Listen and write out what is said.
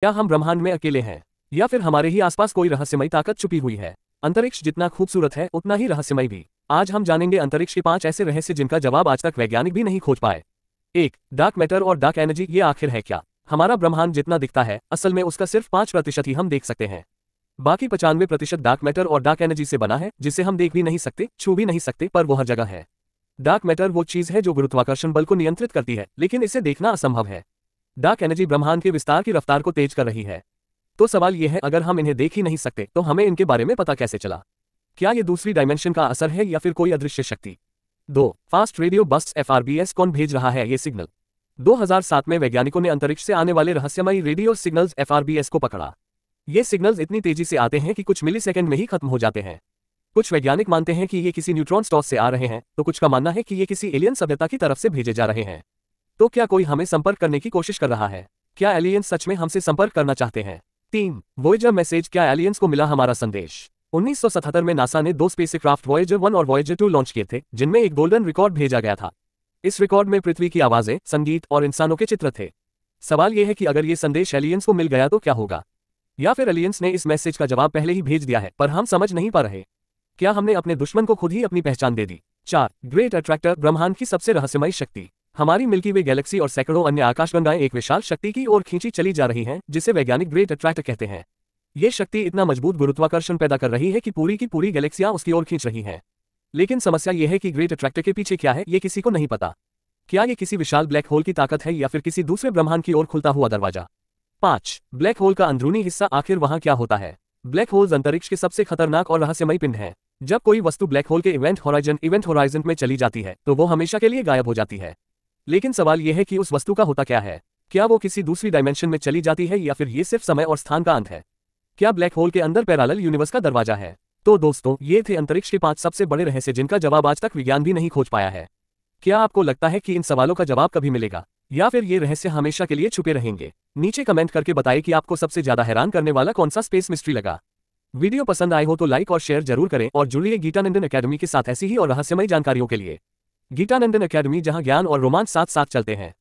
क्या हम ब्रह्मांड में अकेले हैं, या फिर हमारे ही आसपास कोई रहस्यमयी ताकत छुपी हुई है? अंतरिक्ष जितना खूबसूरत है उतना ही रहस्यमयी भी। आज हम जानेंगे अंतरिक्ष के 5 ऐसे रहस्य जिनका जवाब आज तक वैज्ञानिक भी नहीं खोज पाए। 1. डार्क मैटर और डार्क एनर्जी, ये आखिर है क्या? हमारा ब्रह्मांड जितना दिखता है असल में उसका सिर्फ 5% ही हम देख सकते हैं। बाकी 95% डार्क मैटर और डार्क एनर्जी से बना है, जिसे हम देख भी नहीं सकते, छू भी नहीं सकते, पर वो हर जगह है। डार्क मैटर वो चीज है जो गुरुत्वाकर्षण बल को नियंत्रित करती है, लेकिन इसे देखना असंभव है। डार्क एनर्जी ब्रह्मांड के विस्तार की रफ्तार को तेज कर रही है। तो सवाल यह है, अगर हम इन्हें देख ही नहीं सकते तो हमें इनके बारे में पता कैसे चला? क्या ये दूसरी डायमेंशन का असर है या फिर कोई अदृश्य शक्ति? 2. फास्ट रेडियो बर्स्ट्स FRBS, कौन भेज रहा है ये सिग्नल? 2007 में वैज्ञानिकों ने अंतरिक्ष से आने वाले रहस्यमयी रेडियो सिग्नल्स FRBS को पकड़ा। ये सिग्नल्स इतनी तेजी से आते हैं कि कुछ मिलीसेकंड में ही खत्म हो जाते हैं। कुछ वैज्ञानिक मानते हैं कि ये किसी न्यूट्रॉन स्टार्स से आ रहे हैं, तो कुछ का मानना है कि ये किसी एलियन सभ्यता की तरफ से भेजे जा रहे हैं। तो क्या कोई हमें संपर्क करने की कोशिश कर रहा है? क्या एलियंस सच में हमसे संपर्क करना चाहते हैं? 3. वॉयेजर मैसेज, क्या एलियंस को मिला हमारा संदेश? 1977 में नासा ने 2 स्पेसक्राफ्ट वॉयेजर 1 और वॉयेजर 2 लॉन्च किए थे, जिनमें एक गोल्डन रिकॉर्ड भेजा गया था। इस रिकॉर्ड में पृथ्वी की आवाजें, संगीत और इंसानों के चित्र थे। सवाल यह है कि अगर ये संदेश एलियंस को मिल गया तो क्या होगा? या फिर एलियंस ने इस मैसेज का जवाब पहले ही भेज दिया है पर हम समझ नहीं पा रहे? क्या हमने अपने दुश्मन को खुद ही अपनी पहचान दे दी? 4. ग्रेट अट्रैक्टर, ब्रह्मांड की सबसे रहस्यमयी शक्ति। हमारी मिल्की वे गैलेक्सी और सैकड़ों अन्य आकाशगंगाएं एक विशाल शक्ति की ओर खींची चली जा रही हैं, जिसे वैज्ञानिक ग्रेट अट्रैक्टर कहते हैं। ये शक्ति इतना मजबूत गुरुत्वाकर्षण पैदा कर रही है कि पूरी की पूरी गैलेक्सियां उसकी ओर खींच रही हैं। लेकिन समस्या यह है कि ग्रेट अट्रैक्टर के पीछे क्या है, ये किसी को नहीं पता। क्या ये किसी विशाल ब्लैक होल की ताकत है या फिर किसी दूसरे ब्रह्मांड की ओर खुलता हुआ दरवाजा? 5. ब्लैक होल का अंदरूनी हिस्सा, आखिर वहां क्या होता है? ब्लैक होल्स अंतरिक्ष के सबसे खतरनाक और रहस्यमयी पिंड हैं। जब कोई वस्तु ब्लैक होल के इवेंट होराइजन में चली जाती है तो वो हमेशा के लिए गायब हो जाती है। लेकिन सवाल यह है कि उस वस्तु का होता क्या है? क्या वो किसी दूसरी डायमेंशन में चली जाती है या फिर ये सिर्फ समय और स्थान का अंत है? क्या ब्लैक होल के अंदर पैरेलल यूनिवर्स का दरवाजा है? तो दोस्तों, ये थे अंतरिक्ष के 5 सबसे बड़े रहस्य जिनका जवाब आज तक विज्ञान भी नहीं खोज पाया है। क्या आपको लगता है कि इन सवालों का जवाब कभी मिलेगा, या फिर ये रहस्य हमेशा के लिए छुपे रहेंगे? नीचे कमेंट करके बताइए कि आपको सबसे ज्यादा हैरान करने वाला कौन सा स्पेस मिस्ट्री लगा। वीडियो पसंद आए हो तो लाइक और शेयर जरूर करें और जुड़िए गीतानंदन अकेडमी के साथ ऐसी ही और रहस्यमयी जानकारियों के लिए। गीतानंदन अकेडमी, जहां ज्ञान और रोमांच साथ साथ चलते हैं।